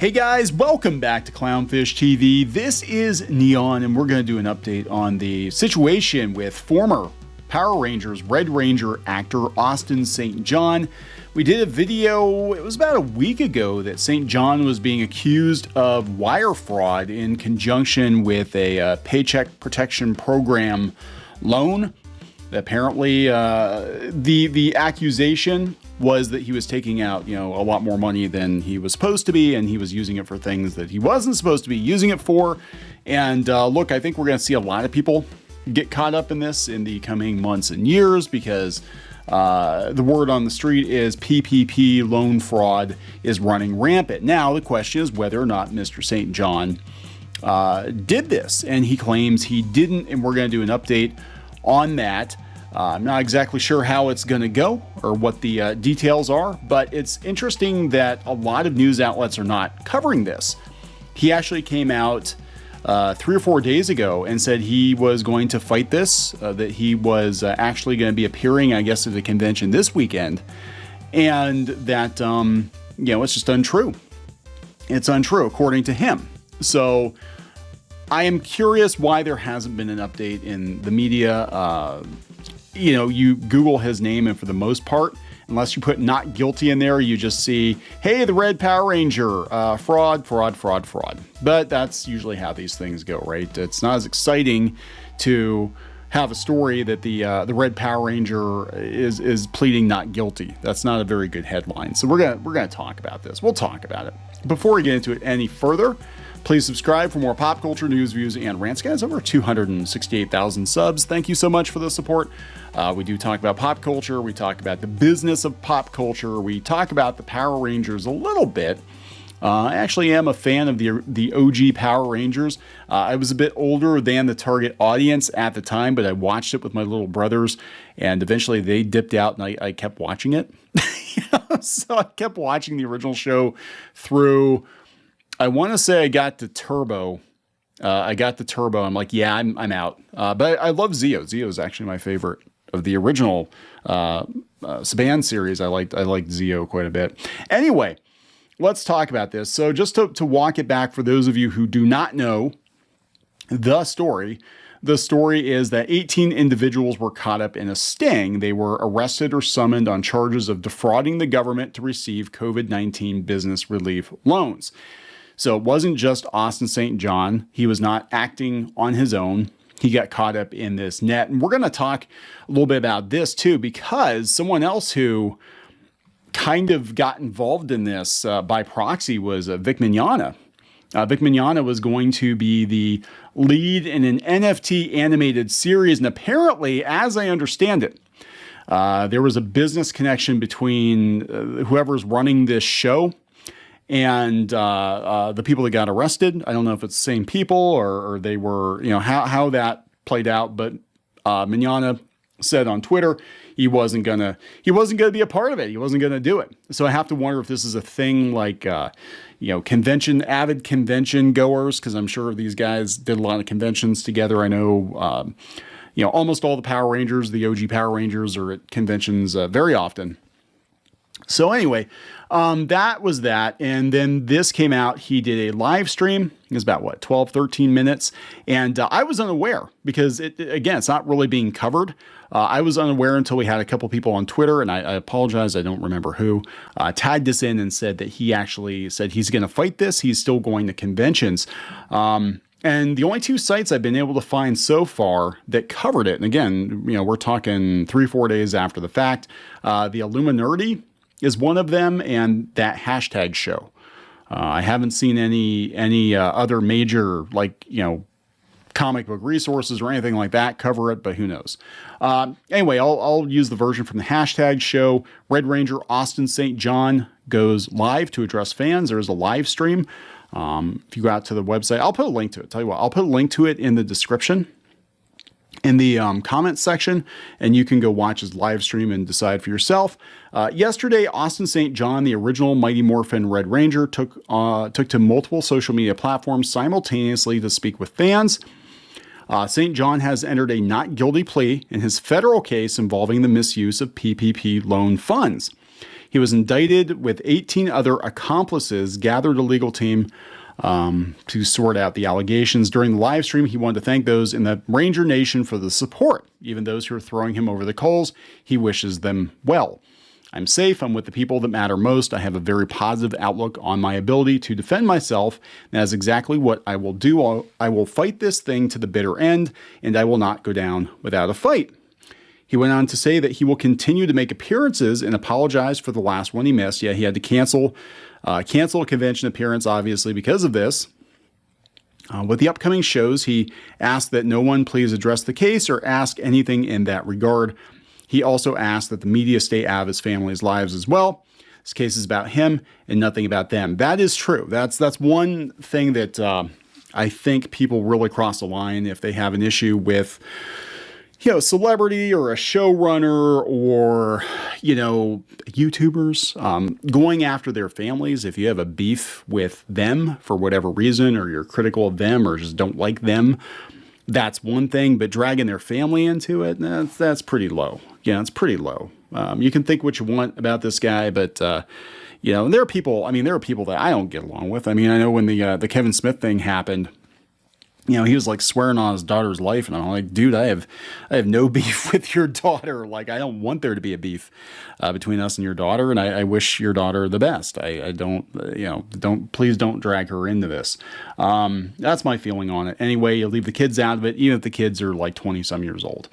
Hey guys, welcome back to Clownfish TV. This is Neon, and we're going to do an update on the situation with former Power Rangers Red Ranger actor Austin St. John. We did a video, it was about a week ago, that St. John was being accused of wire fraud in conjunction with a Paycheck Protection Program loan. Apparently, the accusation was that he was taking out, a lot more money than he was supposed to be, and he was using it for things that he wasn't supposed to be using it for. And look, I think we're going to see a lot of people get caught up in this in the coming months and years because the word on the street is PPP loan fraud is running rampant. Now, the question is whether or not Mr. St. John did this, and he claims he didn't, and we're going to do an update on that. I'm not exactly sure how it's going to go or what the details are, but it's interesting that a lot of news outlets are not covering this. He actually came out 3 or 4 days ago and said he was going to fight this, that he was actually going to be appearing, I guess, at the convention this weekend, and that, it's just untrue. It's untrue, according to him. So I am curious why there hasn't been an update in the media. You Google his name, and for the most part, unless you put not guilty in there, you just see, hey, the Red Power Ranger, fraud. But that's usually how these things go, right? It's not as exciting to have a story that the Red Power Ranger is pleading not guilty. That's not a very good headline. So we're gonna talk about this. We'll talk about it. Before we get into it any further, please subscribe for more pop culture news, views, and rants. Guys, over 268,000 subs. Thank you so much for the support. We do talk about pop culture. We talk about the business of pop culture. We talk about the Power Rangers a little bit. I actually am a fan of the OG Power Rangers. I was a bit older than the target audience at the time, but I watched it with my little brothers, and eventually they dipped out, and I kept watching it. So I kept watching the original show through. I want to say I got to Turbo. I'm like, yeah, I'm out. But I love Zeo. Zeo is actually my favorite of the original Saban series. I liked Zeo quite a bit. Anyway, let's talk about this. So just to walk it back for those of you who do not know the story is that 18 individuals were caught up in a sting. They were arrested or summoned on charges of defrauding the government to receive COVID-19 business relief loans. So it wasn't just Austin St. John. He was not acting on his own. He got caught up in this net. And we're going to talk a little bit about this too, because someone else who kind of got involved in this by proxy was Vic Mignogna. Vic Mignogna was going to be the lead in an NFT animated series. And apparently, as I understand it, there was a business connection between whoever's running this show and the people that got arrested. I don't know if it's the same people or they were, how that played out. But Mignogna said on Twitter he wasn't gonna be a part of it. He wasn't gonna do it. So I have to wonder if this is a thing like avid convention goers, because I'm sure these guys did a lot of conventions together. I know almost all the Power Rangers, the OG Power Rangers, are at conventions very often. So anyway, that was that. And then this came out. He did a live stream. It was about 12, 13 minutes. And I was unaware because it's not really being covered. I was unaware until we had a couple people on Twitter, and I apologize, I don't remember who, tagged this in and said that he actually said he's going to fight this. He's still going to conventions. And the only two sites I've been able to find so far that covered it, and again, we're talking 3-4 days after the fact, the Illuminati is one of them, and that hashtag show. I haven't seen any other major comic book resources or anything like that cover it, but who knows? Anyway, I'll use the version from the hashtag show. Red Ranger Austin St. John goes live to address fans. There's a live stream. If you go out to the website, I'll put a link to it. Tell you what, I'll put a link to it in the description, in the comments section, and you can go watch his live stream and decide for yourself. Yesterday, Austin St. John, the original Mighty Morphin Red Ranger, took to multiple social media platforms simultaneously to speak with fans. St. John has entered a not guilty plea in his federal case involving the misuse of PPP loan funds. He was indicted with 18 other accomplices, gathered a legal team to sort out the allegations. During the live stream, he wanted to thank those in the Ranger Nation for the support. Even those who are throwing him over the coals, he wishes them well. I'm safe. I'm with the people that matter most. I have a very positive outlook on my ability to defend myself. That is exactly what I will do. I will fight this thing to the bitter end, and I will not go down without a fight. He went on to say that he will continue to make appearances and apologize for the last one he missed. Yeah, he had to cancel a convention appearance, obviously, because of this. With the upcoming shows, he asked that no one please address the case or ask anything in that regard. He also asked that the media stay out of his family's lives as well. This case is about him and nothing about them. That is true. That's one thing that I think people really cross the line if they have an issue with, a celebrity or a showrunner or, YouTubers going after their families. If you have a beef with them for whatever reason, or you're critical of them or just don't like them, that's one thing, but dragging their family into it, that's pretty low. Yeah, it's pretty low. You can think what you want about this guy, but, and there are people that I don't get along with. I mean, I know when the Kevin Smith thing happened, he was like swearing on his daughter's life. And I'm like, dude, I have no beef with your daughter. Like, I don't want there to be a beef between us and your daughter. And I wish your daughter the best. I don't, please don't drag her into this. That's my feeling on it. Anyway, you leave the kids out of it, even if the kids are like 20 some years old.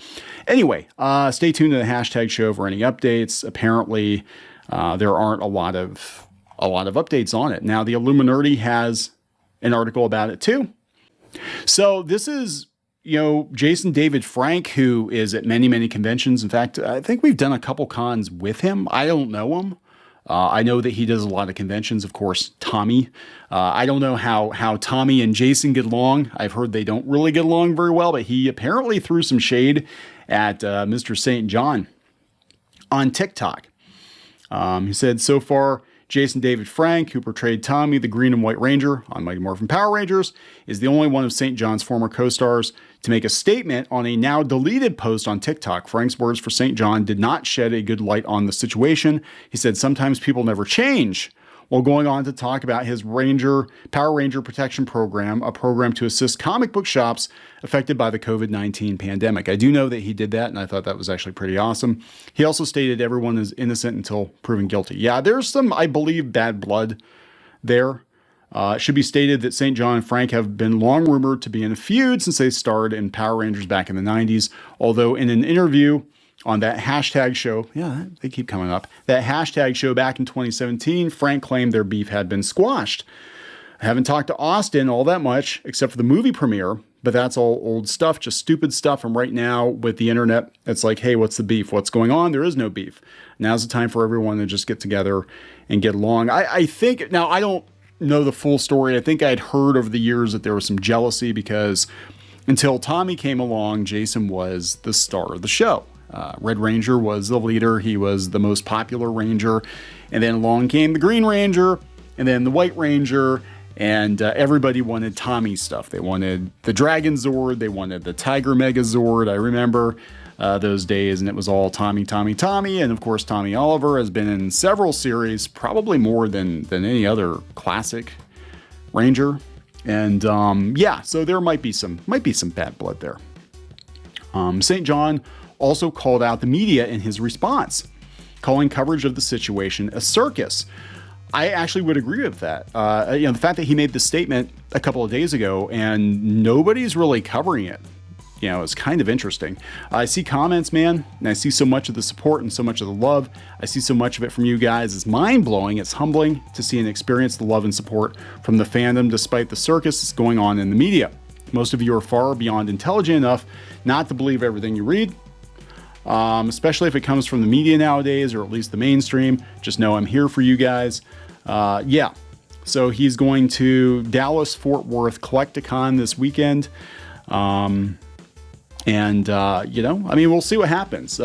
Anyway, stay tuned to the hashtag show for any updates. Apparently, there aren't a lot of updates on it. Now, the Illuminati has an article about it too. So this is, Jason David Frank, who is at many, many conventions. In fact, I think we've done a couple cons with him. I don't know him. I know that he does a lot of conventions. Of course, Tommy. I don't know how Tommy and Jason get along. I've heard they don't really get along very well, but he apparently threw some shade at Mr. St. John on TikTok. He said, so far, Jason David Frank, who portrayed Tommy, the Green and White Ranger on Mighty Morphin Power Rangers, is the only one of St. John's former co-stars to make a statement on a now deleted post on TikTok. Frank's words for St. John did not shed a good light on the situation. He said, sometimes people never change, while going on to talk about his Power Ranger Protection Program, a program to assist comic book shops affected by the COVID-19 pandemic. I do know that he did that, and I thought that was actually pretty awesome. He also stated everyone is innocent until proven guilty. Yeah, there's some, I believe, bad blood there. It should be stated that St. John and Frank have been long rumored to be in a feud since they starred in Power Rangers back in the 90s, although in an interview on that hashtag show, they keep coming up, that hashtag show back in 2017, Frank claimed their beef had been squashed. I haven't talked to Austin all that much, except for the movie premiere, but that's all old stuff, just stupid stuff. And right now with the internet, it's like, hey, what's the beef? What's going on? There is no beef. Now's the time for everyone to just get together and get along. I think, now I don't know the full story. I think I'd heard over the years that there was some jealousy because until Tommy came along, Jason was the star of the show. Red Ranger was the leader. He was the most popular Ranger. And then along came the Green Ranger and then the White Ranger. And everybody wanted Tommy's stuff. They wanted the Dragon Zord. They wanted the Tiger Megazord. I remember those days. And it was all Tommy, Tommy, Tommy. And of course, Tommy Oliver has been in several series, probably more than any other classic Ranger. And so there might be some bad blood there. St. John also called out the media in his response, calling coverage of the situation a circus. I actually would agree with that. The fact that he made this statement a couple of days ago and nobody's really covering it, it's kind of interesting. I see comments, man, and I see so much of the support and so much of the love. I see so much of it from you guys. It's mind-blowing. It's humbling to see and experience the love and support from the fandom despite the circus that's going on in the media. Most of you are far beyond intelligent enough not to believe everything you read. Especially if it comes from the media nowadays, or at least the mainstream. Just know I'm here for you guys. So he's going to Dallas Fort Worth Collecticon this weekend. We'll see what happens.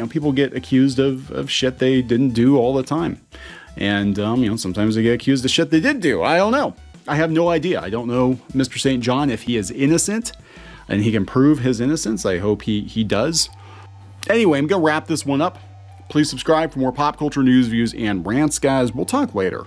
People get accused of shit they didn't do all the time. And, sometimes they get accused of shit they did do. I don't know. I have no idea. I don't know Mr. St. John if he is innocent and he can prove his innocence. I hope he does. Anyway, I'm going to wrap this one up. Please subscribe for more pop culture news, views, and rants, guys. We'll talk later.